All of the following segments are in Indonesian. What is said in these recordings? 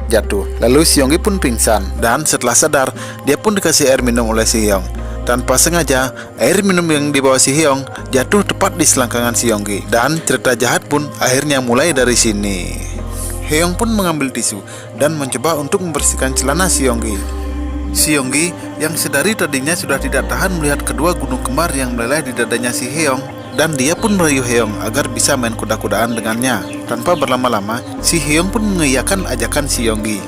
jatuh. Lalu si Yonggi pun pingsan, dan setelah sadar, dia pun dikasih air minum oleh si Hyong. Tanpa sengaja, air minum yang dibawa si Hyong jatuh tepat di selangkangan si Yonggi, dan cerita jahat pun akhirnya mulai dari sini. Hyong pun mengambil tisu dan mencoba untuk membersihkan celana si Yonggi. Si Yonggi yang sedari tadinya sudah tidak tahan melihat kedua gunung kembar yang meleleh di dadanya si Hyong, dan dia pun merayu Hyong agar bisa main kuda-kudaan dengannya. Tanpa berlama-lama, si Hyong pun mengiyakan ajakan si Yonggi.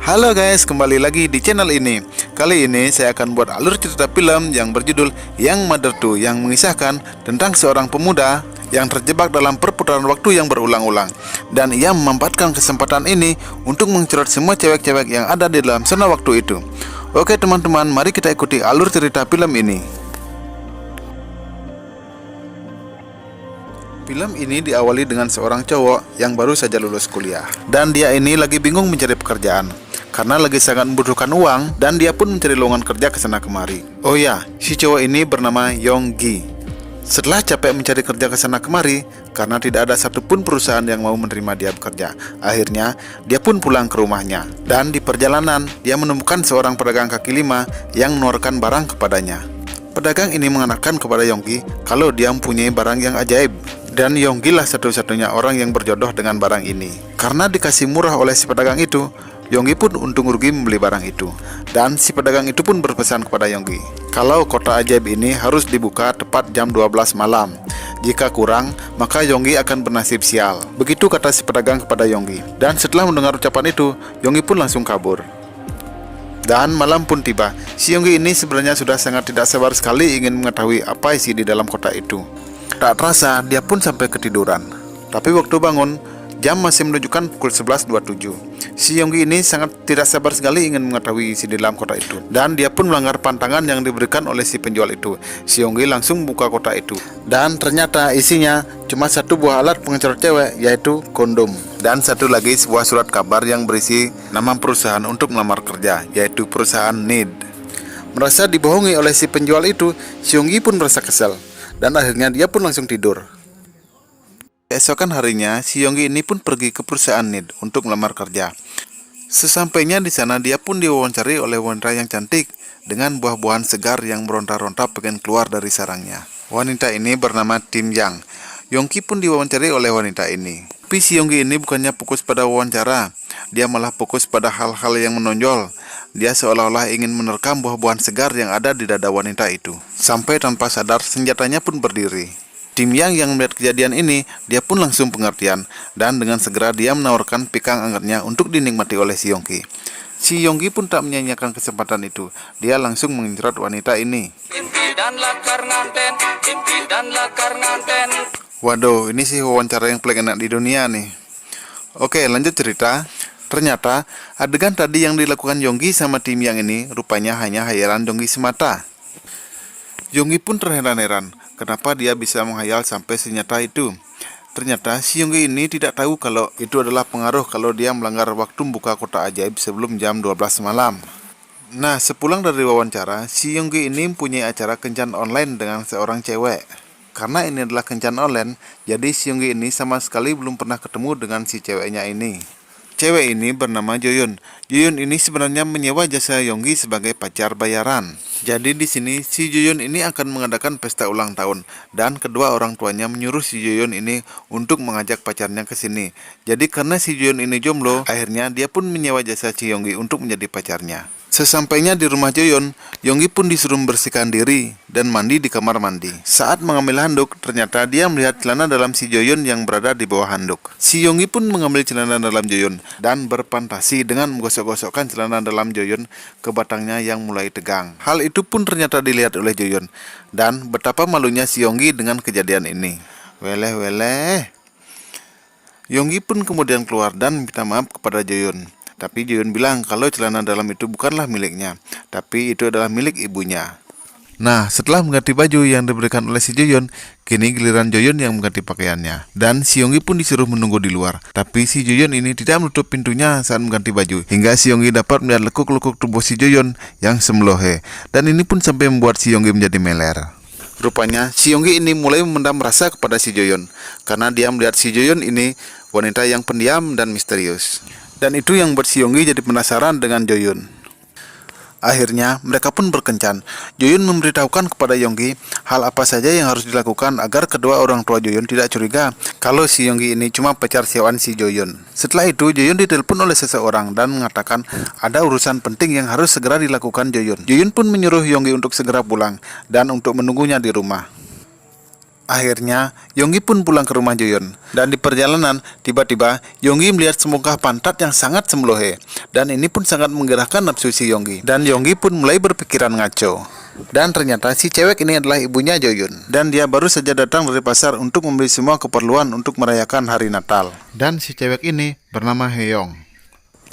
Halo guys, kembali lagi di channel ini. Kali ini saya akan buat alur cerita film yang berjudul Young Mother 2, yang mengisahkan tentang seorang pemuda yang terjebak dalam perputaran waktu yang berulang-ulang, dan ia memanfaatkan kesempatan ini untuk mencerot semua cewek-cewek yang ada di dalam zona waktu itu. Oke teman-teman, mari kita ikuti alur cerita film ini. Film ini diawali dengan seorang cowok yang baru saja lulus kuliah, dan dia ini lagi bingung mencari pekerjaan karena lagi sangat membutuhkan uang, dan dia pun mencari lowongan kerja kesana kemari. Oh ya, si cowok ini bernama Yonggi. Setelah capek mencari kerja kesana kemari karena tidak ada satupun perusahaan yang mau menerima dia bekerja, akhirnya dia pun pulang ke rumahnya. Dan di perjalanan dia menemukan seorang pedagang kaki lima yang menawarkan barang kepadanya. Pedagang ini mengenalkan kepada Yonggi kalau dia mempunyai barang yang ajaib, dan Yonggi lah satu-satunya orang yang berjodoh dengan barang ini. Karena dikasih murah oleh si pedagang itu, Yonggi pun untung rugi membeli barang itu. Dan si pedagang itu pun berpesan kepada Yonggi kalau kota ajaib ini harus dibuka tepat jam 12 malam. Jika kurang, maka Yonggi akan bernasib sial. Begitu kata si pedagang kepada Yonggi. Dan setelah mendengar ucapan itu, Yonggi pun langsung kabur. Dan malam pun tiba. Si Yonggi ini sebenarnya sudah sangat tidak sabar sekali ingin mengetahui apa isi di dalam kota itu. Tak terasa dia pun sampai ketiduran. Tapi waktu bangun, jam masih menunjukkan pukul 11.27. Si Yonggi ini sangat tidak sabar sekali ingin mengetahui isi di dalam kota itu. Dan dia pun melanggar pantangan yang diberikan oleh si penjual itu. Si Yonggi langsung buka kota itu. Dan ternyata isinya cuma satu buah alat pengecer cewek, yaitu kondom. Dan satu lagi sebuah surat kabar yang berisi nama perusahaan untuk melamar kerja, yaitu perusahaan Need. Merasa dibohongi oleh si penjual itu, si Yonggi pun merasa kesal. Dan akhirnya dia pun langsung tidur. Keesokan harinya, si Yonggi ini pun pergi ke perusahaan Need untuk melamar kerja. Sesampainya di sana, dia pun diwawancari oleh wanita yang cantik dengan buah-buahan segar yang meronta-ronta pengen keluar dari sarangnya. Wanita ini bernama Tim Yang. Yonggi pun diwawancari oleh wanita ini. Tapi si Yonggi ini bukannya fokus pada wawancara, dia malah fokus pada hal-hal yang menonjol. Dia seolah-olah ingin menerkam buah-buahan segar yang ada di dada wanita itu. Sampai tanpa sadar senjatanya pun berdiri. Tim yang melihat kejadian ini, dia pun langsung pengertian, dan dengan segera dia menawarkan pikang angetnya untuk dinikmati oleh si Yonggi. Si Yonggi pun tak menyanyiakan kesempatan itu. Dia langsung mengincerot wanita ini. Waduh, ini sih wawancara yang paling enak di dunia nih. Oke, lanjut cerita. Ternyata adegan tadi yang dilakukan Yonggi sama Tim Yang ini rupanya hanya hayalan Yonggi semata. Yonggi pun terheran-heran kenapa dia bisa menghayal sampai senyata itu. Ternyata si Yonggi ini tidak tahu kalau itu adalah pengaruh kalau dia melanggar waktu buka kota ajaib sebelum jam 12 malam. Nah, sepulang dari wawancara, si Yonggi ini mempunyai acara kencan online dengan seorang cewek. Karena ini adalah kencan online, jadi si Yonggi ini sama sekali belum pernah ketemu dengan si ceweknya ini. Cewek ini bernama Joyun. Joyun ini sebenarnya menyewa jasa Yonggi sebagai pacar bayaran. Jadi di sini si Joyun ini akan mengadakan pesta ulang tahun, dan kedua orang tuanya menyuruh si Joyun ini untuk mengajak pacarnya ke sini. Jadi karena si Joyun ini jomblo, akhirnya dia pun menyewa jasa si Yonggi untuk menjadi pacarnya. Sesampainya di rumah Joyun, Yonggi pun disuruh membersihkan diri dan mandi di kamar mandi. Saat mengambil handuk, ternyata dia melihat celana dalam si Joyun yang berada di bawah handuk. Si Yonggi pun mengambil celana dalam Joyun dan berfantasi dengan menggosok-gosokkan celana dalam Joyun ke batangnya yang mulai tegang. Hal itu pun ternyata dilihat oleh Joyun, dan betapa malunya si Yonggi dengan kejadian ini. Weleh. Yonggi pun kemudian keluar dan minta maaf kepada Joyun. Tapi Joyun bilang kalau celana dalam itu bukanlah miliknya, tapi itu adalah milik ibunya. Nah, setelah mengganti baju yang diberikan oleh si Joyun, kini giliran Joyun yang mengganti pakaiannya. Dan si Yonggi pun disuruh menunggu di luar. Tapi si Joyun ini tidak menutup pintunya saat mengganti baju, hingga si Yonggi dapat melihat lekuk-lekuk tubuh si Joyun yang semlohe. Dan ini pun sampai membuat si Yonggi menjadi meler. Rupanya si Yonggi ini mulai memendam rasa kepada si Joyun, karena dia melihat si Joyun ini wanita yang pendiam dan misterius. Dan itu yang buat si Yonggi jadi penasaran dengan Joyun. Akhirnya mereka pun berkencan. Joyun memberitahukan kepada Yonggi hal apa saja yang harus dilakukan agar kedua orang tua Joyun tidak curiga kalau si Yonggi ini cuma pacar sewaan si Joyun. Setelah itu Joyun ditelepon oleh seseorang dan mengatakan ada urusan penting yang harus segera dilakukan Joyun. Joyun pun menyuruh Yonggi untuk segera pulang dan untuk menunggunya di rumah. Akhirnya, Yonggi pun pulang ke rumah Joyun. Dan di perjalanan, tiba-tiba Yonggi melihat semongkah pantat yang sangat semblohe. Dan ini pun sangat menggerakkan nafsu si Yonggi. Dan Yonggi pun mulai berpikiran ngaco. Dan ternyata si cewek ini adalah ibunya Joyun. Dan dia baru saja datang dari pasar untuk membeli semua keperluan untuk merayakan hari Natal. Dan si cewek ini bernama Heong.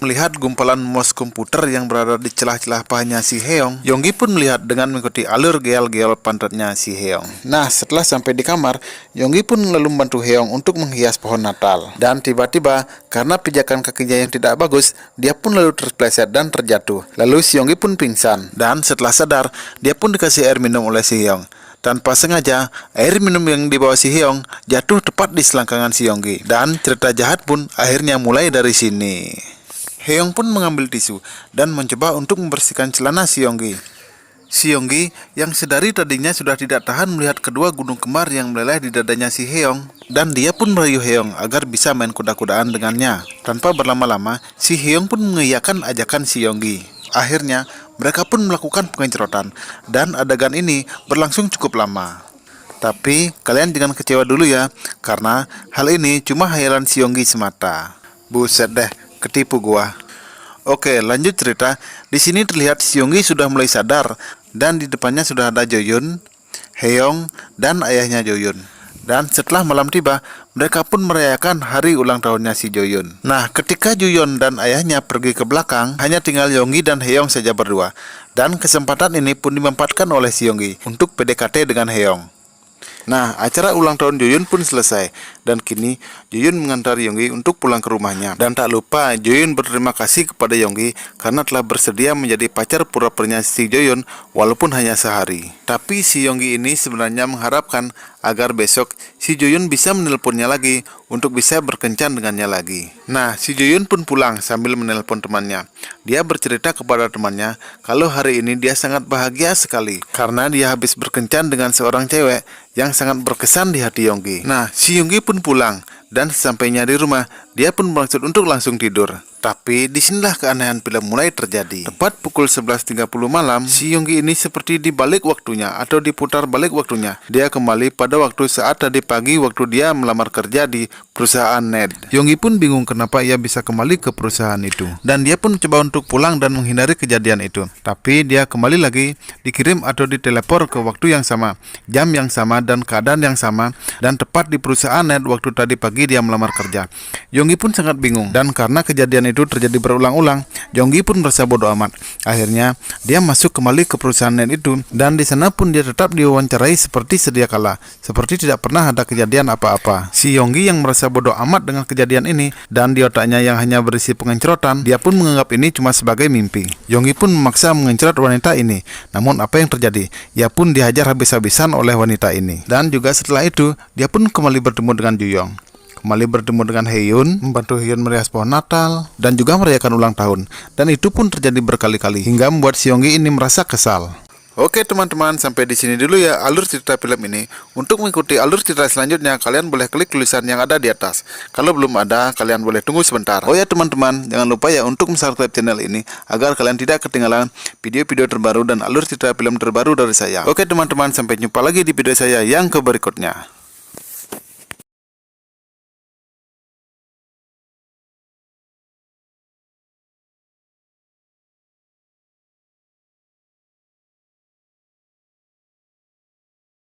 Melihat gumpalan mouse komputer yang berada di celah-celah pahanya si Heong, Yonggi pun melihat dengan mengikuti alur geol-geol pantatnya si Heong. Nah, setelah sampai di kamar, Yonggi pun lalu membantu Heong untuk menghias pohon Natal. Dan tiba-tiba, karena pijakan kakinya yang tidak bagus, dia pun lalu terpleset dan terjatuh. Lalu si Yonggi pun pingsan. Dan setelah sadar, dia pun dikasih air minum oleh si Heong. Tanpa sengaja, air minum yang dibawa si Heong jatuh tepat di selangkangan si Yonggi. Dan cerita jahat pun akhirnya mulai dari sini. Heong pun mengambil tisu dan mencoba untuk membersihkan celana si Yonggi. Si Yonggi yang sedari tadinya sudah tidak tahan melihat kedua gunung kembar yang meleleh di dadanya si Heong, dan dia pun merayu Heong agar bisa main kuda-kudaan dengannya. Tanpa berlama-lama, si Heong pun mengiyakan ajakan si Yonggi. Akhirnya, mereka pun melakukan pengecerotan, dan adegan ini berlangsung cukup lama. Tapi kalian jangan kecewa dulu ya, karena hal ini cuma hayalan si Yonggi semata. Buset deh, ketipu gua. Oke, lanjut cerita. Di sini terlihat si Yonggi sudah mulai sadar dan di depannya sudah ada Joyun, Heong, dan ayahnya Joyun. Dan setelah malam tiba, mereka pun merayakan hari ulang tahunnya si Joyun. Nah, ketika Joyun dan ayahnya pergi ke belakang, hanya tinggal Yonggi dan Heong saja berdua. Dan kesempatan ini pun dimanfaatkan oleh si Yonggi untuk PDKT dengan Heong. Nah, acara ulang tahun Joyun pun selesai. Dan kini Joyun mengantar Yonggi untuk pulang ke rumahnya. Dan tak lupa Joyun berterima kasih kepada Yonggi karena telah bersedia menjadi pacar pura-puranya si Joyun walaupun hanya sehari. Tapi si Yonggi ini sebenarnya mengharapkan agar besok si Joyun bisa menelponnya lagi untuk bisa berkencan dengannya lagi. Nah, si Joyun pun pulang sambil menelpon temannya. Dia bercerita kepada temannya kalau hari ini dia sangat bahagia sekali karena dia habis berkencan dengan seorang cewek yang sangat berkesan di hati Yonggi. Nah, si Yonggi pun pulang dan sesampainya di rumah, dia pun bermaksud untuk langsung tidur. Tapi disinilah keanehan film mulai terjadi. Tepat pukul 11.30 malam, si Yonggi ini seperti dibalik waktunya atau diputar balik waktunya. Dia kembali pada waktu saat tadi pagi waktu dia melamar kerja di perusahaan Ned. Yonggi pun bingung kenapa ia bisa kembali ke perusahaan itu. Dan dia pun coba untuk pulang dan menghindari kejadian itu. Tapi dia kembali lagi dikirim atau diteleport ke waktu yang sama, jam yang sama dan keadaan yang sama. Dan tepat di perusahaan Ned waktu tadi pagi dia melamar kerja. Yonggi pun sangat bingung. Dan karena kejadian itu terjadi berulang-ulang, Yonggi pun merasa bodoh amat. Akhirnya dia masuk kembali ke perusahaan Ned itu, dan di sana pun dia tetap diwawancarai seperti sedia kala, seperti tidak pernah ada kejadian apa-apa. Si Yonggi yang merasa bodoh amat dengan kejadian ini, dan di otaknya yang hanya berisi pengencerotan, dia pun menganggap ini cuma sebagai mimpi. Yonggi pun memaksa mengencerot wanita ini. Namun apa yang terjadi? Ia pun dihajar habis-habisan oleh wanita ini. Dan juga setelah itu, dia pun kembali bertemu dengan Juyong. Kembali bertemu dengan Heon, membantu Heon merias pohon Natal, dan juga merayakan ulang tahun. Dan itu pun terjadi berkali-kali, hingga membuat si Yonggi ini merasa kesal. Oke teman-teman, sampai di sini dulu ya alur cerita film ini. Untuk mengikuti alur cerita selanjutnya, kalian boleh klik tulisan yang ada di atas. Kalau belum ada, kalian boleh tunggu sebentar. Oh ya teman-teman, jangan lupa ya untuk subscribe channel ini, agar kalian tidak ketinggalan video-video terbaru dan alur cerita film terbaru dari saya. Oke teman-teman, sampai jumpa lagi di video saya yang berikutnya.